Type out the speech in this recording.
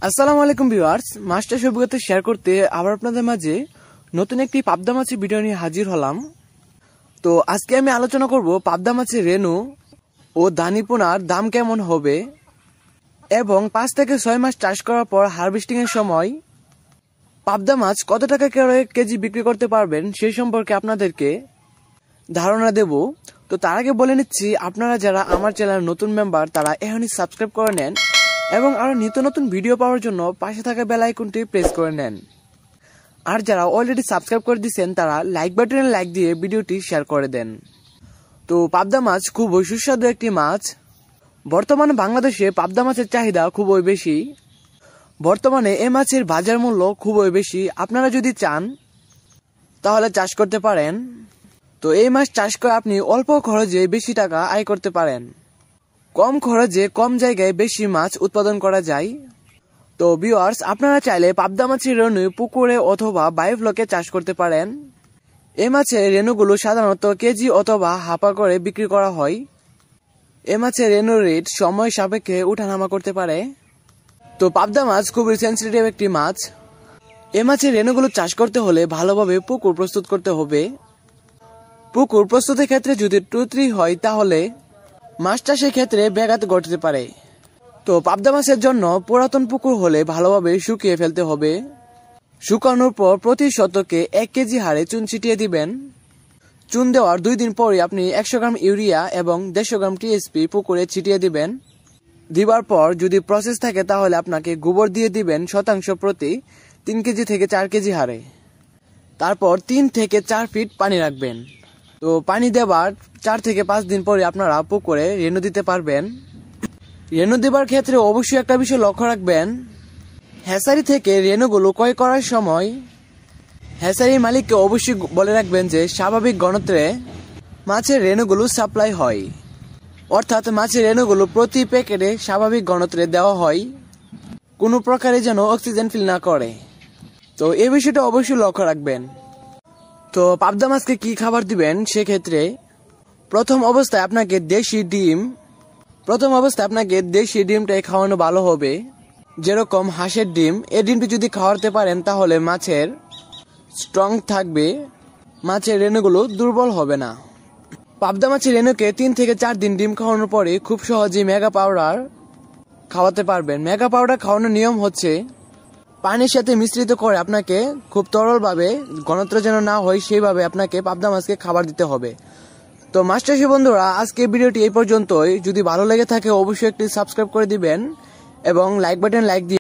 আসসালামু আলাইকুম viewers, master অভিজ্ঞতা শেয়ার করতে আবার আপনাদের মাঝে নতুন একটি পাবদা মাছের ভিডিও নিয়ে হাজির হলাম। তো আজকে আমি আলোচনা করব পাবদা মাছের রেনু ও দানিপোনার দাম কেমন হবে এবং 5 থেকে 6 মাস চাষ করার পর হারভেস্টিং এর সময় পাবদা মাছ কত টাকা করে কেজি বিক্রি করতে পারবেন সেই সম্পর্কে আপনাদেরকে ধারণা দেব। তো তার আগে বলে নিচ্ছি, আপনারা যারা আমার চ্যানেলের নতুন মেম্বার তারা এখনই সাবস্ক্রাইব করে নেন এবং আরো নিত্য নতুন ভিডিও পাওয়ার জন্য পাশে থাকা বেল আইকনটি প্রেস করে নেন। আর যারা অলরেডি সাবস্ক্রাইব করে দিয়েছেন তারা লাইক বাটনে লাইক দিয়ে ভিডিওটি শেয়ার করে দেন। তো পাবদা মাছ খুবই সুস্বাদু একটি মাছ। বর্তমানে বাংলাদেশে পাবদা মাছের চাহিদা খুবই বেশি। বর্তমানে এই মাছের বাজার মূল্য খুবই বেশি। আপনারা যদি চান তাহলে চাষ করতে পারেন। তো এই মাছ চাষ করে আপনি অল্প খরচে বেশি টাকা আয় করতে পারেন। কম খরচে কম জায়গায় বেশি মাছ উৎপাদন করা যায়। তো ভিউয়ার্স, আপনারা চাইলে পাবদা মাছের রেনু পুকুরে অথবা বায়োফ্লকে চাষ করতে পারেন। এই মাছের রেনুগুলো সাধারণত কেজি অথবা হাপা করে বিক্রি করা হয়। এই মাছের রেনুর রেট সময় সাপেক্ষে উঠানামা করতে পারে। তো পাবদা মাছ খুবই সেন্সিটিভ একটি মাছ। এই মাছের রেনুগুলো চাষ করতে হলে ভালোভাবে পুকুর প্রস্তুত করতে হবে। পুকুর প্রস্তুতের ক্ষেত্রে যদি টুকরি হয় তাহলে মাছ চাষের ক্ষেত্রে ব্যাঘাত ঘটতে পারে। তো পাবদা মাছের জন্য পুরাতন পুকুর হলে ভালোভাবে শুকিয়ে ফেলতে হবে। শুকানোর পর প্রতি শতকে 1 কেজি হারে চুন ছিটিয়ে দিবেন। চুন দেওয়ার 2 দিন পরে আপনি 100 গ্রাম ইউরিয়া এবং 150 গ্রাম টিএসপি পুকুরে ছিটিয়ে দিবেন। দিবার পর যদি প্রসেস থাকে তাহলে আপনাকে গোবর দিয়ে দিবেন শতাংশ প্রতি 3 কেজি থেকে 4 কেজি হারে। তারপর 3 থেকে 4 ফিট পানি রাখবেন। তো পানি দেওয়ার 4 থেকে 5 দিন পরে আপনারা পুকুরে রেনু দিতে পারবেন। রেনু দেবার ক্ষেত্রে অবশ্যই একটা বিষয় লক্ষ্য রাখবেন, হ্যাচারি থেকে রেনুগুলো ক্রয় করার সময় হ্যাচারির মালিককে অবশ্যই বলে রাখবেন যে স্বাভাবিক ঘনত্বে মাছের রেনুগুলো সাপ্লাই হয়, অর্থাৎ মাছের রেনুগুলো প্রতি প্যাকেটে স্বাভাবিক ঘনত্বে দেওয়া হয়, কোনো প্রকারে যেন অক্সিজেন ফিল না করে। তো এই বিষয়টা অবশ্যই লক্ষ্য রাখবেন। তো পাবদা মাছকে কি খাবার দিবেন সেক্ষেত্রে প্রথম অবস্থায় আপনাকে দেশি ডিমটাই খাওয়ানো ভালো হবে। যেরকম হাঁসের ডিম, এই ডিমটি যদি খাওয়াতে পারেন তাহলে মাছের স্ট্রং থাকবে, মাছের রেনুগুলো দুর্বল হবে না। পাবদা মাছের রেনুকে 3 থেকে 4 দিন ডিম খাওয়ানোর পরে খুব সহজেই মেগা পাউডার খাওয়াতে পারবেন। মেগা পাউডার খাওয়ানোর নিয়ম হচ্ছে পানির সাথে মিশ্রিত করে আপনাকে খুব তরলভাবে, ঘনত্ব যেন না হয় সেইভাবে আপনাকে পাবদা মাছকে খাবার দিতে হবে। তো মাছচাষী বন্ধুরা, আজকে ভিডিওটি এই পর্যন্তই। যদি ভালো লেগে থাকে অবশ্যই একটি সাবস্ক্রাইব করে দিবেন এবং লাইক বাটন লাইক দিয়ে